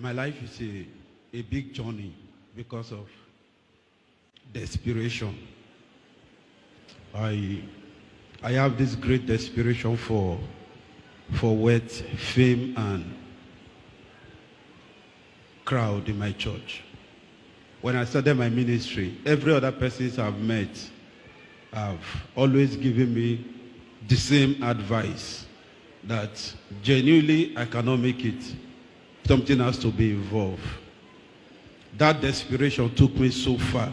My life is a big journey because of desperation. I have this great desperation for wealth, fame, and crowd in my church. When I started my ministry, every other person I've met have always given me the same advice, that genuinely I cannot make it. Something has to be involved. That desperation took me so far.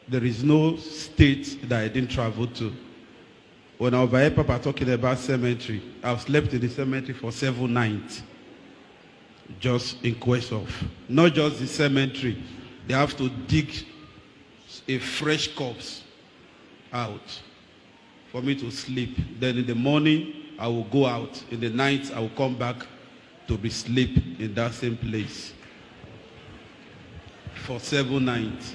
There is no state that I didn't travel to. When I was by Papa talking about cemetery, I've slept in the cemetery for 7 nights. Just in quest of, not just the cemetery, they have to dig a fresh corpse out for me to sleep. Then in the morning, I will go out. In the night, I will come back to be sleep in that same place for 7 nights.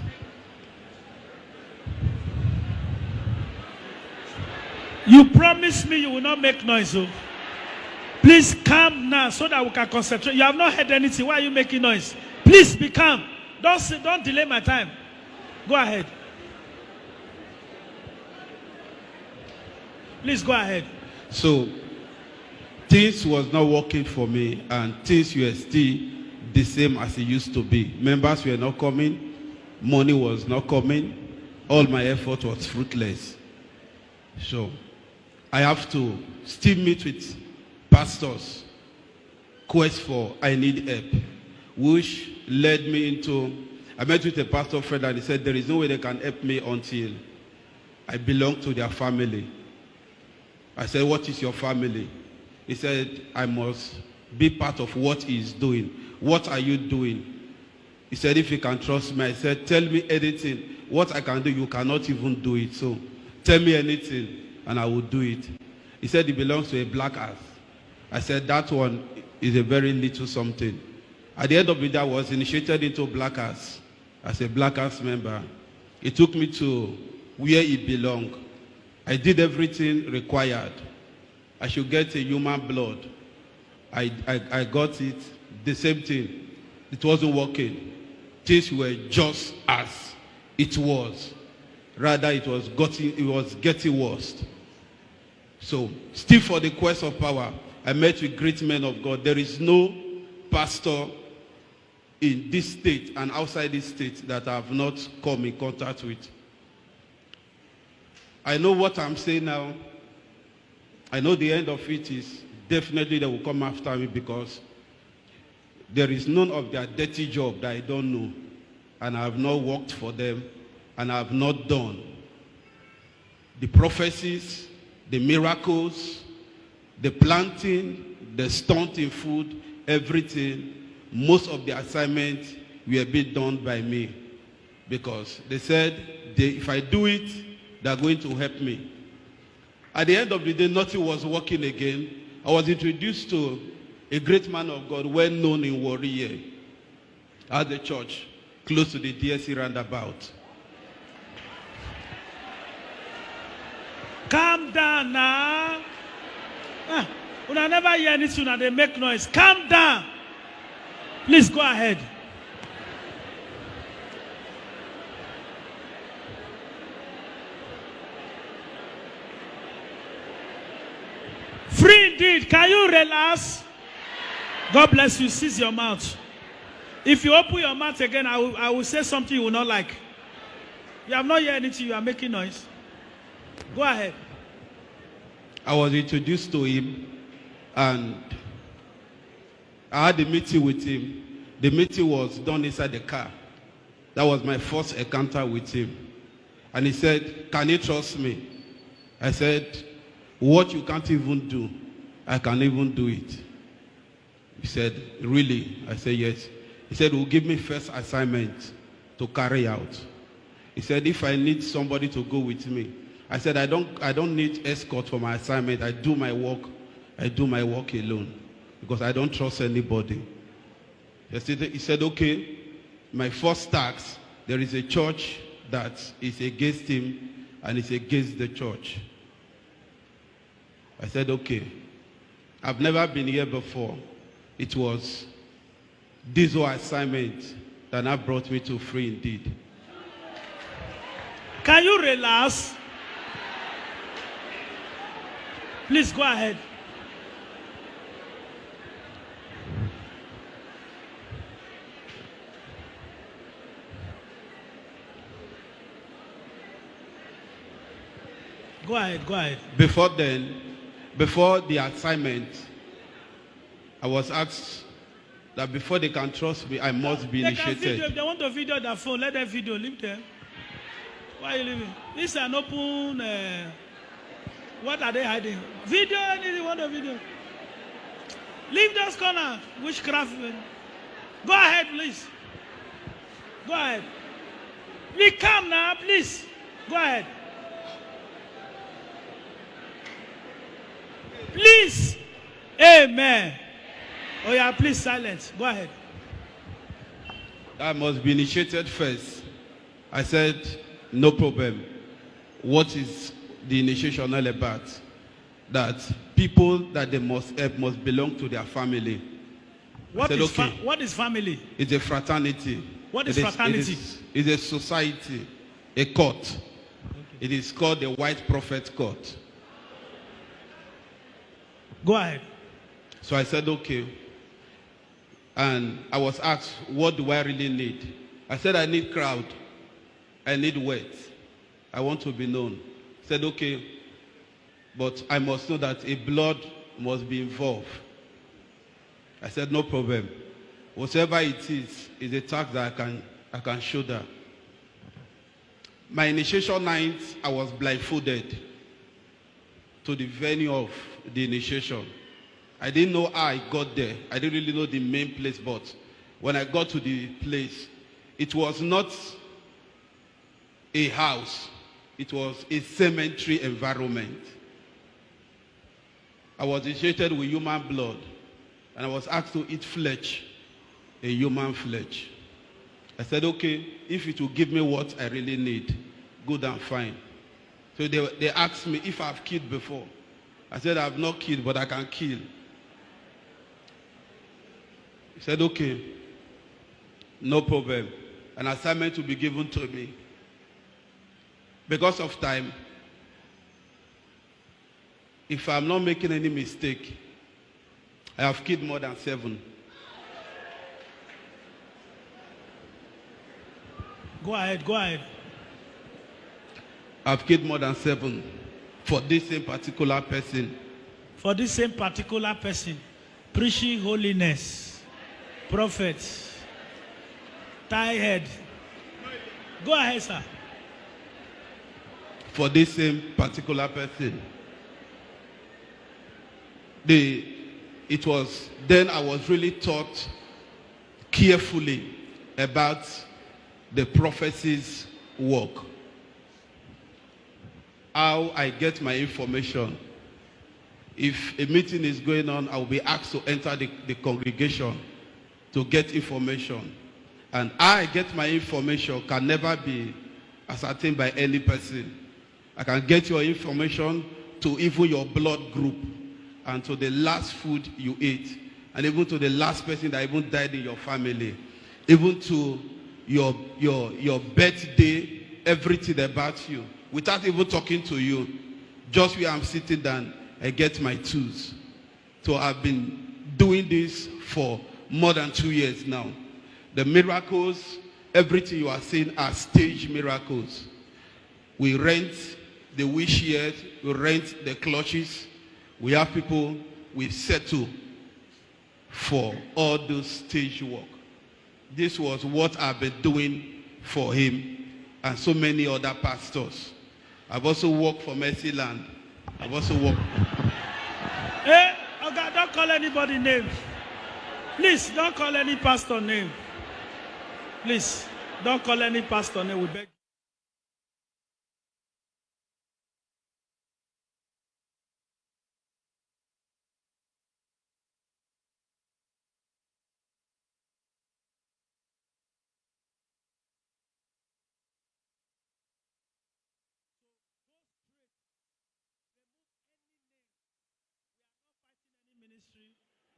You promised me you will not make noise. Oh. Please calm now so that we can concentrate. You have not heard anything. Why are you making noise? Please be calm. Don't delay my time. Go ahead. Please go ahead. So, things was not working for me, and things were still the same as it used to be. Members were not coming. Money was not coming. All my effort was fruitless. So, I have to still meet with pastors, quest for I need help, which led me into, I met with a pastor friend and he said there is no way they can help me until I belong to their family. I said, what is your family? He said, I must be part of what he is doing. What are you doing? He said, if you can trust me. I said, tell me anything. What I can do, you cannot even do it. So tell me anything and I will do it. He said he belongs to a black earth. I said, that one is a very little something. At the end of the day, I was initiated into Black Earth as a Black Earth member. It took me to where it belonged. I did everything required. I should get a human blood. I got it. The same thing. It wasn't working. Things were just as it was. Rather, it was getting worse. So, still for the quest of power, I met with great men of God. There is no pastor in this state and outside this state that I have not come in contact with. I know what I'm saying now. I know the end of it is definitely they will come after me, because there is none of their dirty job that I don't know, and I have not worked for them, and I have not done. The prophecies, the miracles, the planting, the stunting food, everything, most of the assignments were being done by me, because they said if I do it, they're going to help me. At the end of the day, nothing was working again. I was introduced to a great man of God, well known in Warrior, at the church, close to the DSC roundabout. Calm down now. When I never hear anything and they make noise. Calm down. Please go ahead. Free indeed. Can you relax? God bless you. Seize your mouth. If you open your mouth again, I will say something you will not like. You have not heard anything. You are making noise. Go ahead. I was introduced to him, and I had a meeting with him. The meeting was done inside the car. That was my first encounter with him. And he said, can you trust me? I said, what you can't even do, I can even do it. He said, really? I said, yes. He said, will give me first assignment to carry out. He said, if I need somebody to go with me. I said, I don't need escort for my assignment. I do my work alone, because I don't trust anybody. He said, okay, my first task, there is a church that is against him and it's against the church. I said, okay, I've never been here before. it was this whole assignment that now brought me to Free Indeed. Can you relax? Please go ahead. Go ahead, go ahead. Before then, before the assignment, I was asked that before they can trust me, I must be They can initiated. video. If they want to video their phone, let them video. Leave them. Why are you leaving? This is an open. What are they hiding? Video anything you want to video. Leave those corner. Witchcraft. Go ahead, please. Go ahead. Be calm now, please. Go ahead. Please. Amen. Oh yeah, please silence. Go ahead. I must be initiated first. I said, no problem. What is the initiation all about? That people that they must help must belong to their family. What said, is okay. What is family? It's a fraternity. What is fraternity? It's a society, a court. Okay. It is called the White Prophet Court. Go ahead. So I said, okay. And I was asked, what do I really need? I said, I need crowd. I need weight. I want to be known. I said, okay, but I must know that a blood must be involved. I said, no problem. Whatever it is a task that I can shoulder. My initiation night, I was blindfolded to the venue of the initiation. I didn't know how I got there. I didn't really know the main place, but when I got to the place, it was not a house. It was a cemetery environment. I was initiated with human blood, and I was asked to eat flesh, a human flesh. I said, okay, if it will give me what I really need, good and fine. So they asked me if I've killed before. I said, I've not killed, but I can kill. He said, okay, no problem. An assignment will be given to me. Because of time, if I'm not making any mistake, I have killed more than 7. Go ahead, go ahead. I've killed more than 7 for this same particular person. For this same particular person, preaching holiness, prophets, tie head. Go ahead, sir. For this same particular person. It was then I was really taught carefully about the prophecy's work. How I get my information. If a meeting is going on, I will be asked to enter the congregation to get information. And how I get my information can never be ascertained by any person. I can get your information to even your blood group and to the last food you ate, and even to the last person that even died in your family, even to your birthday, everything about you, without even talking to you. Just where I'm sitting down, I get my tools. So I've been doing this for more than 2 years now. The miracles, everything you are seeing are stage miracles. We rent the wheelchairs, we rent the clutches. We have people we settle for all those stage work. This was what I've been doing for him and so many other pastors. I've also worked for Mercy Land. I've also worked. Hey, okay, don't call anybody name. Please, don't call any pastor name. Please, don't call any pastor name. We beg.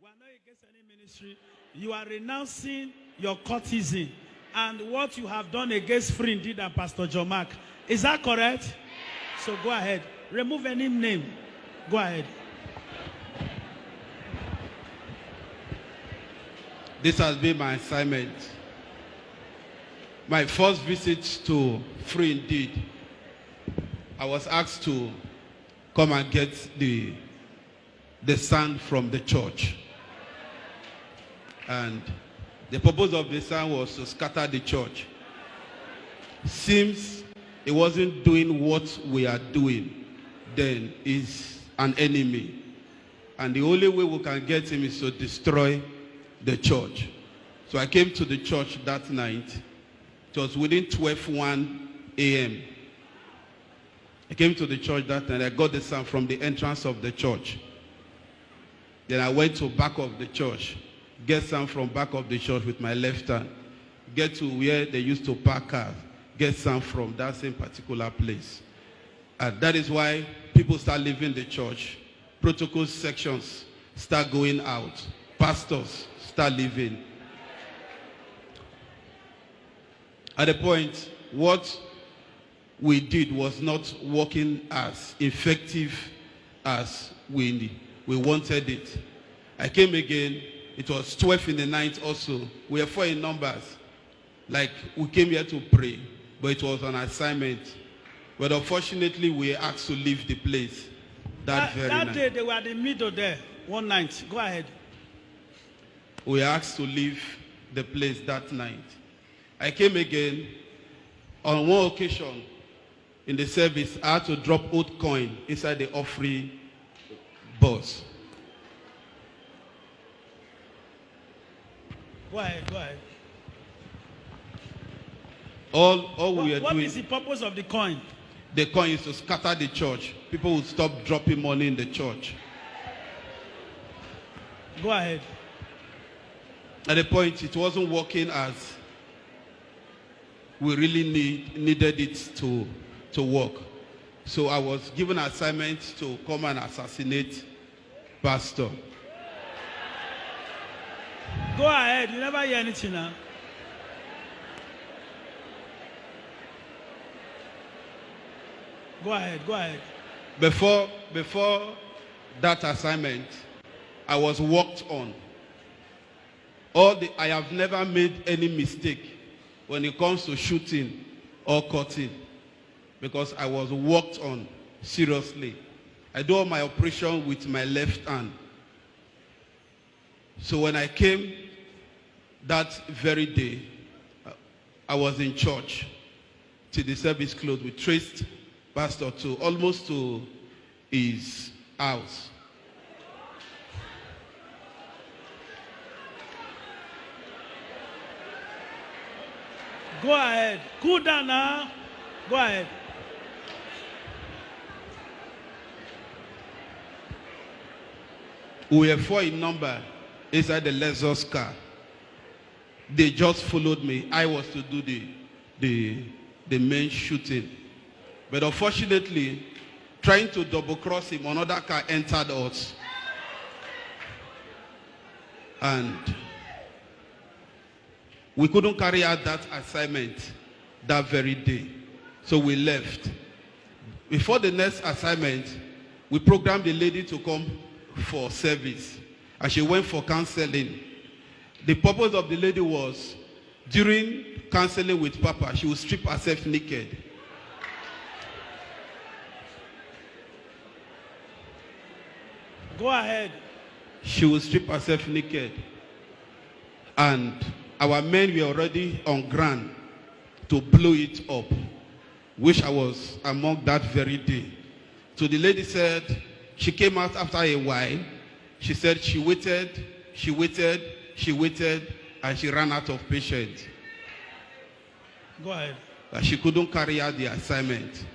We are not against any ministry. You are renouncing your courtesan and what you have done against Free Indeed and Pastor John Mark. Is that correct? So go ahead. Remove any name. Go ahead. This has been my assignment. My first visit to Free Indeed, I was asked to come and get the sand from the church. And the purpose of the sand was to scatter the church. Seems he wasn't doing what we are doing, then he's an enemy. And the only way we can get him is to destroy the church. So I came to the church that night. It was within 12:01 a.m. I came to the church that night. I got the sound from the entrance of the church. Then I went to back of the church, get some from back of the church with my left hand, get to where they used to park cars, get some from that same particular place. And that is why people start leaving the church. Protocol sections start going out. Pastors start leaving. At the point, what we did was not working as effective as we wanted it. I came again. It was 12 in the night also. We were 4 in numbers. Like, we came here to pray, but it was an assignment. But unfortunately, we were asked to leave the place that very night. That day, they were in the middle there, one night. Go ahead. We were asked to leave the place that night. I came again. On one occasion, in the service, I had to drop old coin inside the offering box. Go ahead, go ahead. All we are doing. What is the purpose of the coin? The coin is to scatter the church. People would stop dropping money in the church. Go ahead. At the point, it wasn't working as we really needed it to work. So I was given an assignment to come and assassinate Pastor. Go ahead. You never hear anything now. Go ahead. Go ahead. Before that assignment, I was worked on. I have never made any mistake when it comes to shooting or cutting, because I was worked on seriously. I do all my operation with my left hand. So when I came that very day, I was in church till the service closed. We traced Pastor almost to his house. Go ahead. Cool down now. Go ahead. We were 4 in number inside the Lexus car. They just followed me. I was to do the main shooting. But unfortunately, trying to double cross him, another car entered us. And we couldn't carry out that assignment that very day. So we left. Before the next assignment, we programmed the lady to come for service. And she went for counseling. The purpose of the lady was, during counseling with Papa, she would strip herself naked. Go ahead. She would strip herself naked. And our men were already on ground to blow it up, which I was among that very day. So the lady said, she came out after a while. She said she waited, and she ran out of patience. Go ahead. That she couldn't carry out the assignment.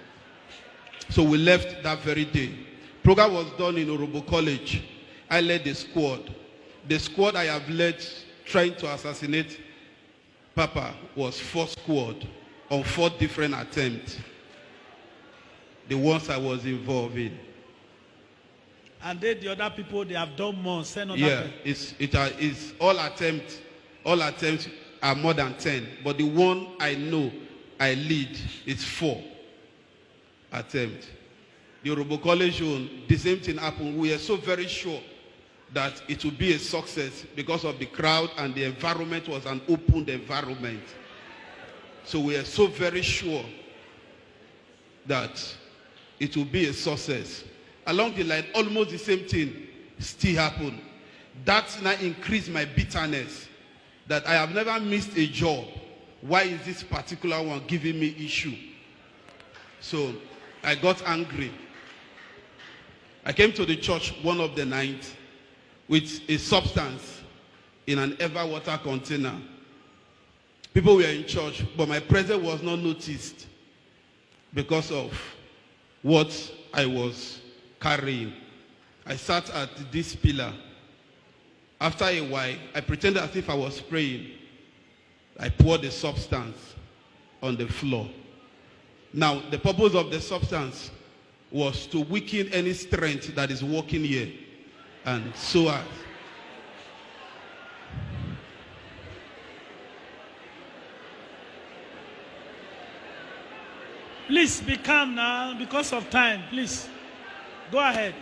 So we left that very day. Program was done in Orobo College. I led the squad. The squad I have led trying to assassinate Papa was 4 squad on 4 different attempts. The ones I was involved in. And they, the other people, they have done more. Send other Yeah, people. it's all attempts are more than 10. But the one I know I lead is 4 attempts. The Yoruba College one, the same thing happened. We are so very sure that it will be a success because of the crowd, and the environment was an open environment. So we are so very sure that it will be a success. Along the line, almost the same thing still happened. That now increased my bitterness that I have never missed a job. Why is this particular one giving me issue? So I got angry. I came to the church one of the nights with a substance in an ever water container. People were in church, but my presence was not noticed because of what I was carrying. I sat at this pillar. After a while, I pretended as if I was praying. I poured the substance on the floor. Now, the purpose of the substance was to weaken any strength that is working here. And so on. Please be calm now because of time. Please go ahead.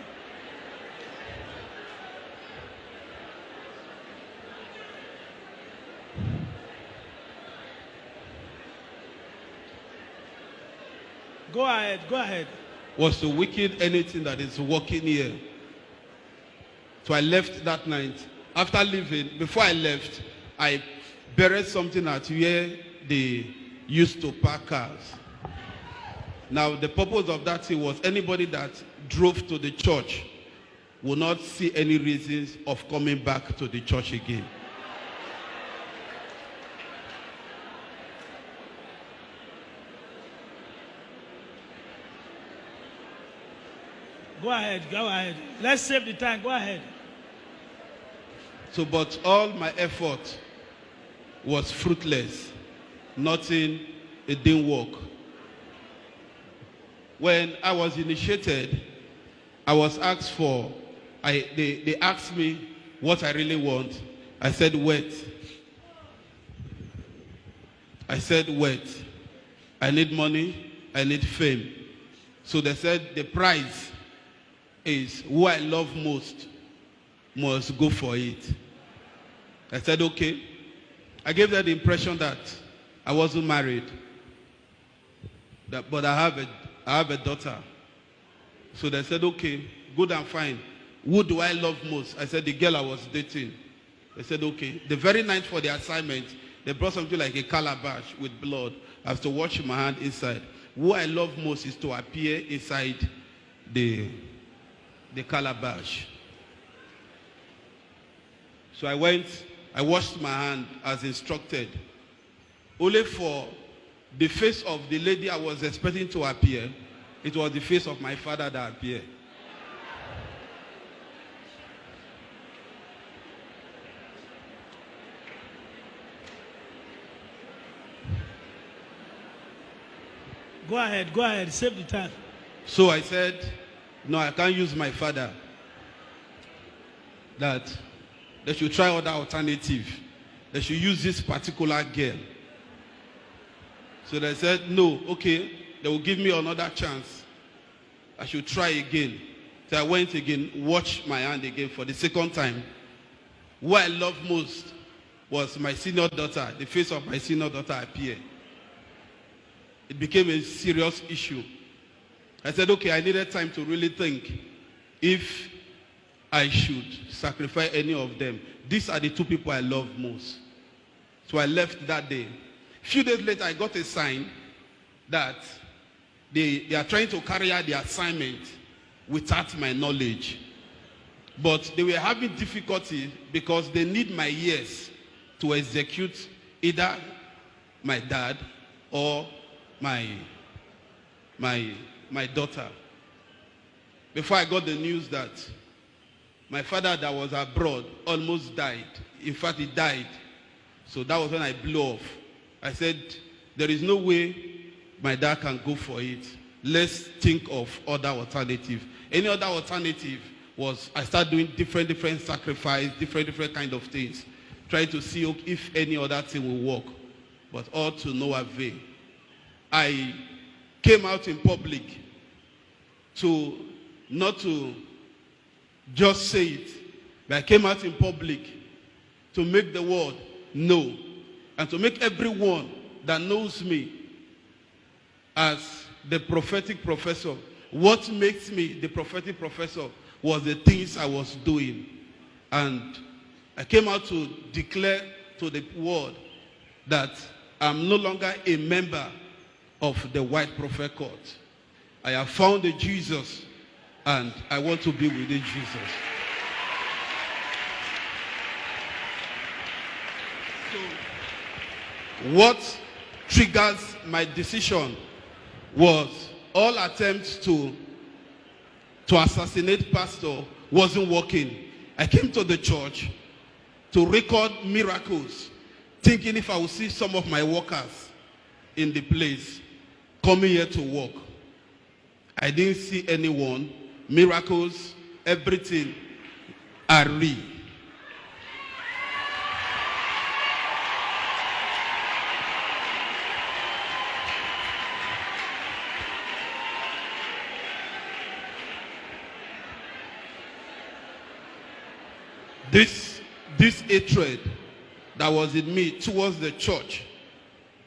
Go ahead. Go ahead. Was to weaken anything that is working here. So I left that night. After leaving, before I left, I buried something at where they used to park cars. Now, the purpose of that thing was anybody that drove to the church will not see any reasons of coming back to the church again. Go ahead. Go ahead. Let's save the time. Go ahead. So, but all my effort was fruitless. Nothing, it didn't work. When I was initiated, I was asked for, they asked me what I really want. I said, wait. I said, wait. I need money, I need fame. So they said the prize is who I love most must go for it. I said, okay. I gave them the impression that I wasn't married. But I have a daughter. So they said, okay, good and fine. Who do I love most? I said, the girl I was dating. They said, okay. The very night for the assignment, they brought something like a calabash with blood. I have to wash my hand inside. Who I love most is to appear inside the calabash. So I went, I washed my hand as instructed. Only for the face of the lady I was expecting to appear, it was the face of my father that appeared. Go ahead, save the time. So I said, no, I can't use my father. That they should try other alternative. They should use this particular girl. So they said, no, okay, they will give me another chance. I should try again. So I went again, washed my hand again for the second time. What I loved most was my senior daughter. The face of my senior daughter appeared. It became a serious issue. I said, okay, I needed time to really think if I should sacrifice any of them. These are the two people I love most. So I left that day. A few days later, I got a sign that they are trying to carry out the assignment without my knowledge. But they were having difficulty because they need my ears to execute either my dad or my daughter. Before I got the news that my father that was abroad almost died. In fact, he died. So that was when I blew off. I said, there is no way my dad can go for it. Let's think of other alternative. Any other alternative was I started doing different sacrifice, different kind of things, trying to see if any other thing will work, but all to no avail. I came out in public not to just say it, but I came out in public to make the world know, and to make everyone that knows me as the prophetic professor. What makes me the prophetic professor was the things I was doing. And I came out to declare to the world that I'm no longer a member of the White Prophet Court. I have found a Jesus, and I want to be with Jesus. So, what triggers my decision was all attempts to assassinate pastor wasn't working. I came to the church to record miracles, thinking if I would see some of my workers in the place coming here to work. I didn't see anyone. Miracles, everything are real. This hatred that was in me towards the church,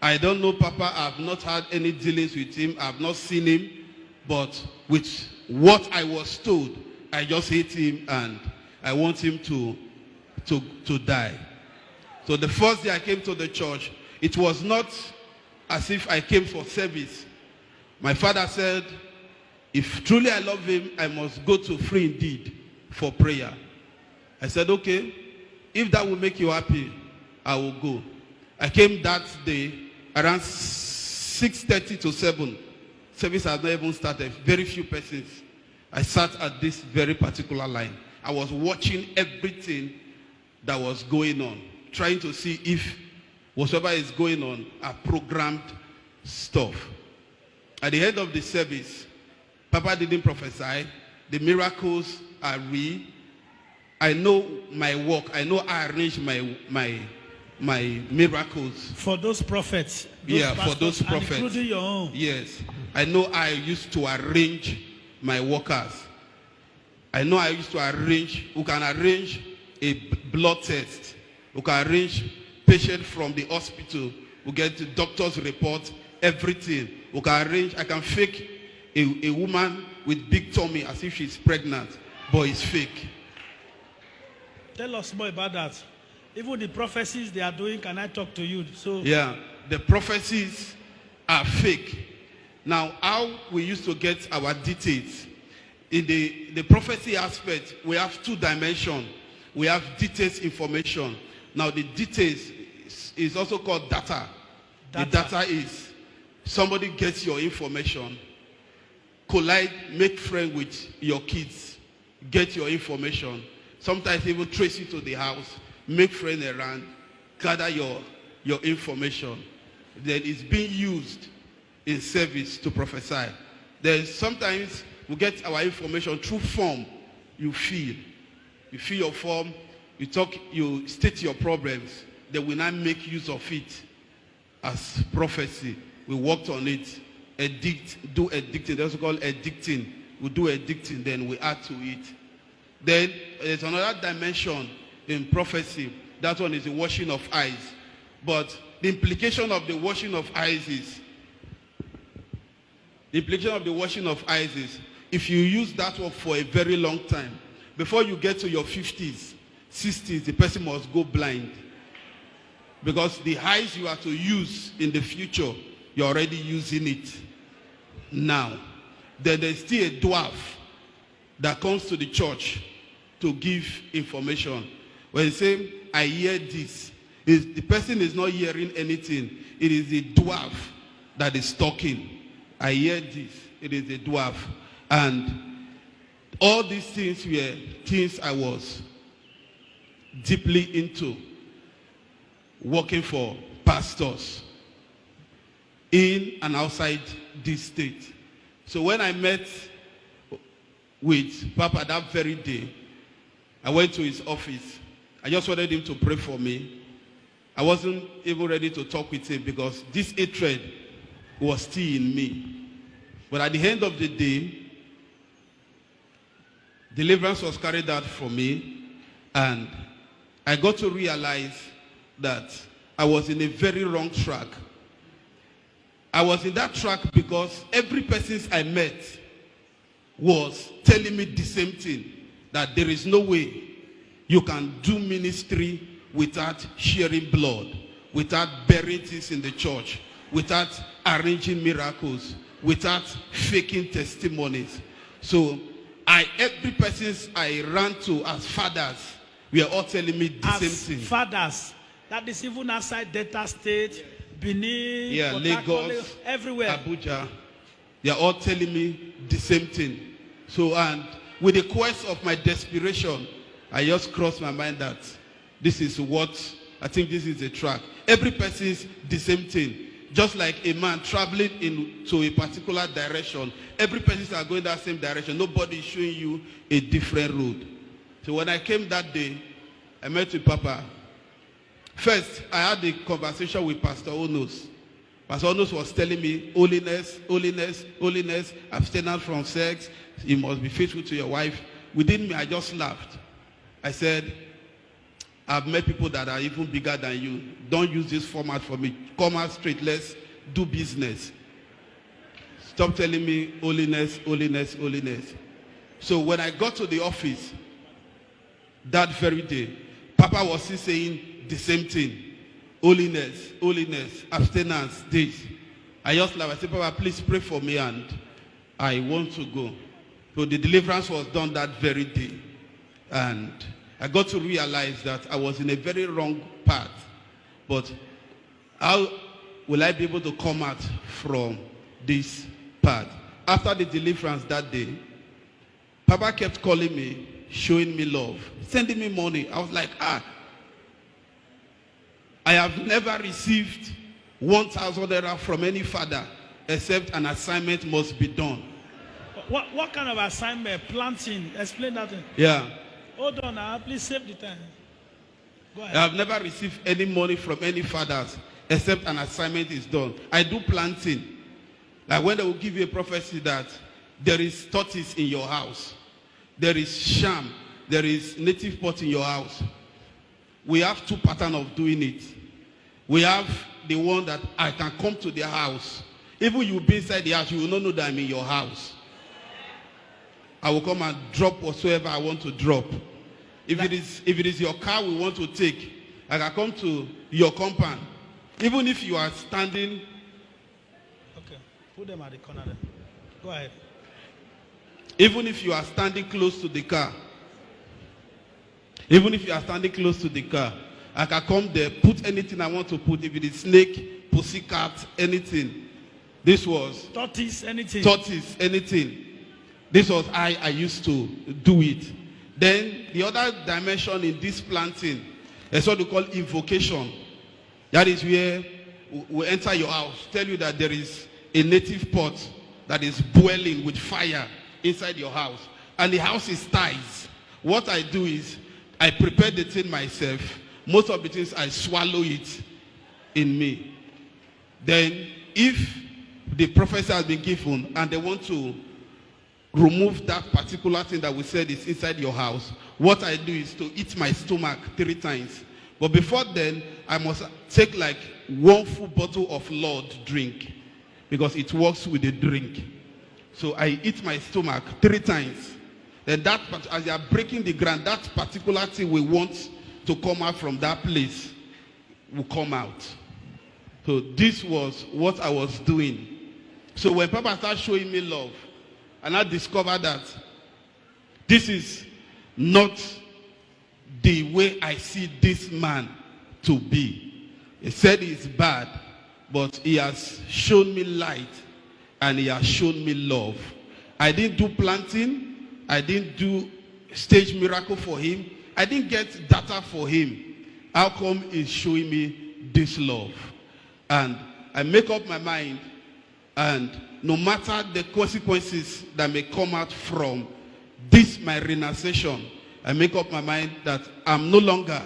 I don't know Papa, I've not had any dealings with him, I've not seen him, but with what I was told, I just hate him and I want him to die. So the first day I came to the church, it was not as if I came for service. My father said, if truly I love him, I must go to Free Indeed for prayer. I said, okay, if that will make you happy, I will go. I came that day around 6:30 to 7. Service has not even started. Very few persons. I sat at this very particular line. I was watching everything that was going on, trying to see if whatever is going on are programmed stuff. At the end of the service, Papa didn't prophesy. The miracles are real. I know my work. I know I arrange my miracles. For those prophets. For those prophets. Including your own. Yes. I know I used to arrange my workers. I know I used to arrange, who can arrange a blood test, who can arrange patient from the hospital, who get the doctor's report, everything. Who can arrange, I can fake a woman with big tummy as if she's pregnant, but it's fake. Tell us more about that. Even the prophecies they are doing, can I talk to you? So yeah, the prophecies are fake. Now, how we used to get our details. In the prophecy aspect, we have two dimensions. We have details information. Now, the details is also called data. The data is somebody gets your information, collide, make friends with your kids, get your information. Sometimes even trace you to the house, make friends around, gather your information. Then it's being used in service to prophesy. Then sometimes we get our information through form. You fill your form, you talk, you state your problems. Then we now make use of it as prophecy. We worked on it. Do addicting. That's called addicting. We do addicting, then we add to it. Then there's another dimension in prophecy. That one is the washing of eyes. But the implication of the washing of eyes is, if you use that one for a very long time, before you get to your 50s, 60s, the person must go blind. Because the eyes you are to use in the future, you're already using it now. Then there's still a dwarf that comes to the church to give information. When you say, I hear this, the person is not hearing anything. It is the dwarf that is talking. I hear this. It is the dwarf. And all these things were things I was deeply into, working for pastors in and outside this state. So when I met with Papa that very day. I went to his office. I just wanted him to pray for me. I wasn't even ready to talk with him because this hatred was still in me. But at the end of the day, deliverance was carried out for me, and I got to realize that I was in a very wrong track. I was in that track because every person I met was telling me the same thing, that there is no way you can do ministry without sharing blood, without burying things in the church, without arranging miracles, without faking testimonies. So every person I ran to as fathers were all telling me the same thing. Fathers, that is even outside Delta State, Benin, yeah, Lagos, everywhere, Abuja, they are all telling me the same thing. So, and with the quest of my desperation, I just crossed my mind that this is what, I think this is a track. Every person is the same thing. Just like a man traveling into a particular direction, every person are going that same direction. Nobody is showing you a different road. So when I came that day, I met with Papa. First, I had a conversation with Pastor Onos. Pastor Onos was telling me, holiness, holiness, holiness, abstinence from sex, you must be faithful to your wife. Within me, I just laughed. I said, I've met people that are even bigger than you. Don't use this format for me. Come out straight. Let's do business. Stop telling me holiness, holiness, holiness. So when I got to the office that very day, Papa was still saying the same thing. Holiness, holiness, abstinence, this. I just laughed. I said, Papa, please pray for me and I want to go. So the deliverance was done that very day. And I got to realize that I was in a very wrong path. But how will I be able to come out from this path? After the deliverance that day, Papa kept calling me, showing me love, sending me money. I was like, I have never received 1,000 naira from any father except an assignment must be done. What kind of assignment? Planting? Explain that. Yeah. Hold on now, please save the time. Go ahead. I have never received any money from any fathers except an assignment is done. I do planting. Like when they will give you a prophecy that there is tortoise in your house, there is sham, there is native pot in your house. We have two patterns of doing it. We have the one that I can come to their house. Even you be inside the house, you will not know that I'm in your house. I will come and drop whatsoever I want to drop. If it is your car we want to take, I can come to your compound. Even if you are standing. Okay, put them at the corner there. Go ahead. Even if you are standing close to the car. Even if you are standing close to the car, I can come there, put anything I want to put. If it is snake, pussycat, anything. This was tortoise, anything. Tortoise, anything. This was how I used to do it. Then the other dimension in this planting is what we call invocation. That is where we enter your house, tell you that there is a native pot that is boiling with fire inside your house. And the house is tiles. What I do is I prepare the thing myself. Most of the things I swallow it in me. Then if the prophecy has been given and they want to remove that particular thing that we said is inside your house, what I do is to eat my stomach 3 times. But before then, I must take like 1 full bottle of Lord drink because it works with the drink. So I eat my stomach 3 times. Then that, as you are breaking the ground, that particular thing we want to come out from that place will come out. So this was what I was doing. So when Papa started showing me love, and I discovered that this is not the way I see this man to be. He said he's bad, but he has shown me light and he has shown me love. I didn't do planting. I didn't do stage miracle for him. I didn't get data for him. How come he's showing me this love? And I make up my mind, and no matter the consequences that may come out from this my renunciation. I make up my mind that I'm no longer,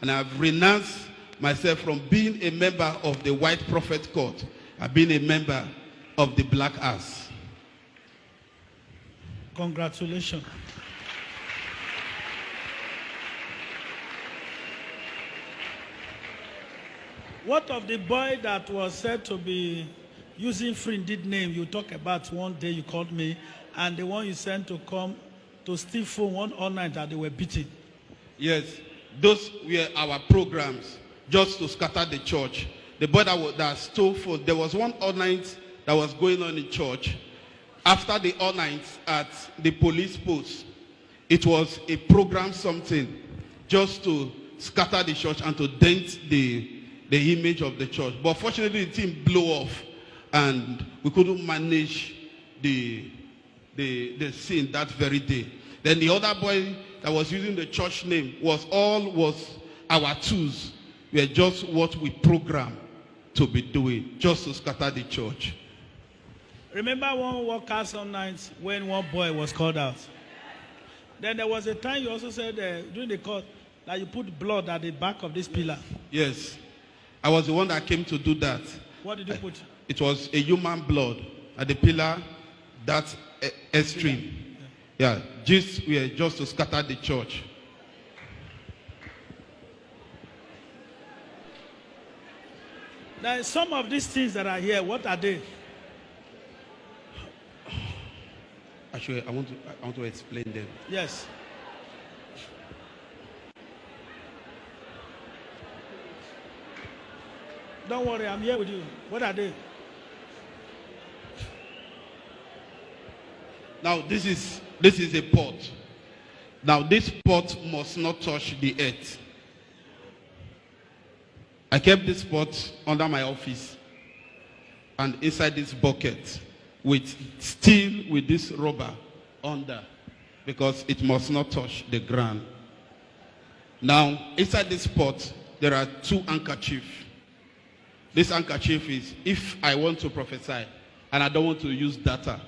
and I've renounced myself from being a member of the White Prophet Court. I've been a member of the Black Ass. Congratulations. What of the boy that was said to be using free indeed name you talk about one day you called me, and the one you sent to come to steal phone one all night that they were beating? Yes, those were our programs just to scatter the church. The boy that stole phone, there was one all night that was going on in church. After the all night at the police post, it was a program something just to scatter the church and to dent the image of the church. But fortunately, the thing blew off, and we couldn't manage the scene that very day. Then the other boy that was using the church name was our tools. We are just what we programmed to be doing, just to scatter the church. Remember one workers on nights when one boy was called out? Then there was a time you also said during the court that you put blood at the back of this pillar. Yes. I was the one that came to do that. What did you put? It was a human blood at the pillar, that extreme. Yeah, we are just to scatter the church. Now, some of these things that are here, what are they? Actually, I want to explain them. Yes. Don't worry, I'm here with you. What are they? Now, this is a pot. Now, this pot must not touch the earth. I kept this pot under my office and inside this bucket with this rubber under, because it must not touch the ground. Now, inside this pot, there are 2 handkerchiefs. This handkerchief is if I want to prophesy and I don't want to use data,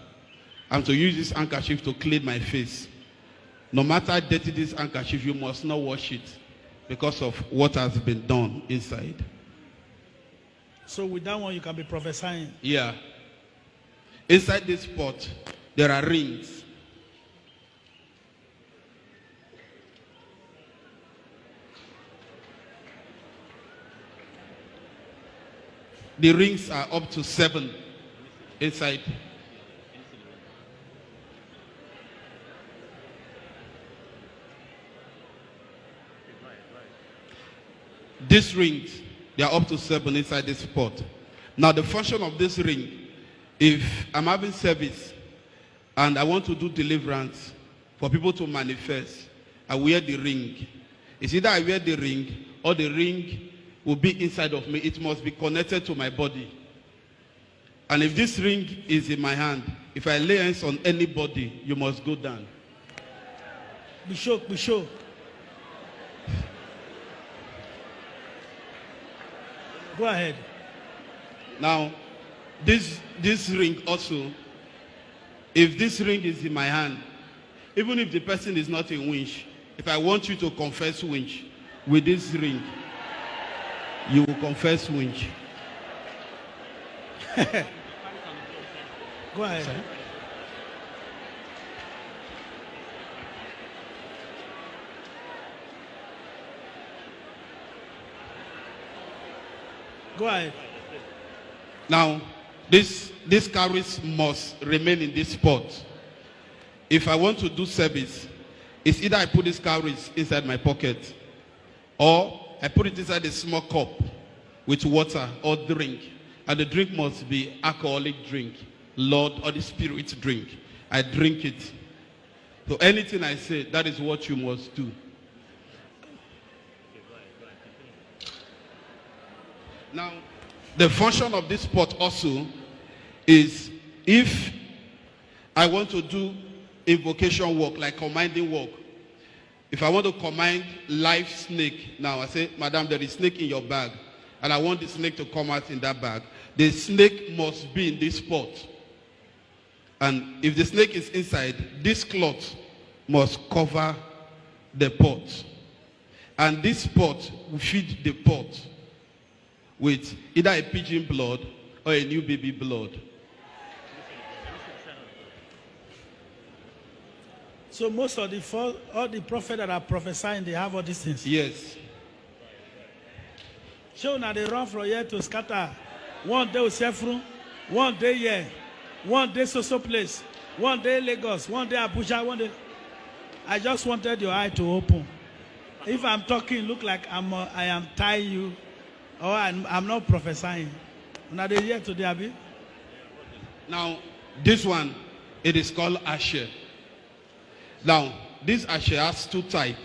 I'm to use this handkerchief to clean my face. No matter how dirty this handkerchief, you must not wash it because of what has been done inside. So with that one, you can be prophesying. Yeah. Inside this pot, there are rings. The rings are up to 7 inside. These rings, they are up to 7 inside this pot. Now the function of this ring, if I'm having service and I want to do deliverance for people to manifest, I wear the ring. It's either I wear the ring or the ring will be inside of me. It must be connected to my body. And if this ring is in my hand, if I lay hands on anybody, you must go down. Be sure. Go ahead. Now, this ring also, if this ring is in my hand, even if the person is not in winch, if I want you to confess winch with this ring, you will confess winch. Go ahead. Sorry? Go ahead. Now, this cowries must remain in this pot. If I want to do service, it's either I put this cowries inside my pocket or I put it inside a small cup with water or drink. And the drink must be alcoholic drink, Lord, or the Spirit drink. I drink it. So anything I say, that is what you must do. Now, the function of this pot also is if I want to do invocation work, like commanding work. If I want to command live snake, now I say, Madam, there is snake in your bag, and I want the snake to come out in that bag. The snake must be in this pot. And if the snake is inside, this cloth must cover the pot. And this pot will feed the pot with either a pigeon blood or a new baby blood. So most of all the prophets that are prophesying, they have all these things. Yes. So now they run from here to scatter. One day with Sefru, one day here, one day so place, one day Lagos, one day Abuja, one day. I just wanted your eye to open. If I'm talking, look like I am tying you, or I'm not prophesying. Now they here today, Abi. Now this one, it is called Asher. Now this Asher has two types.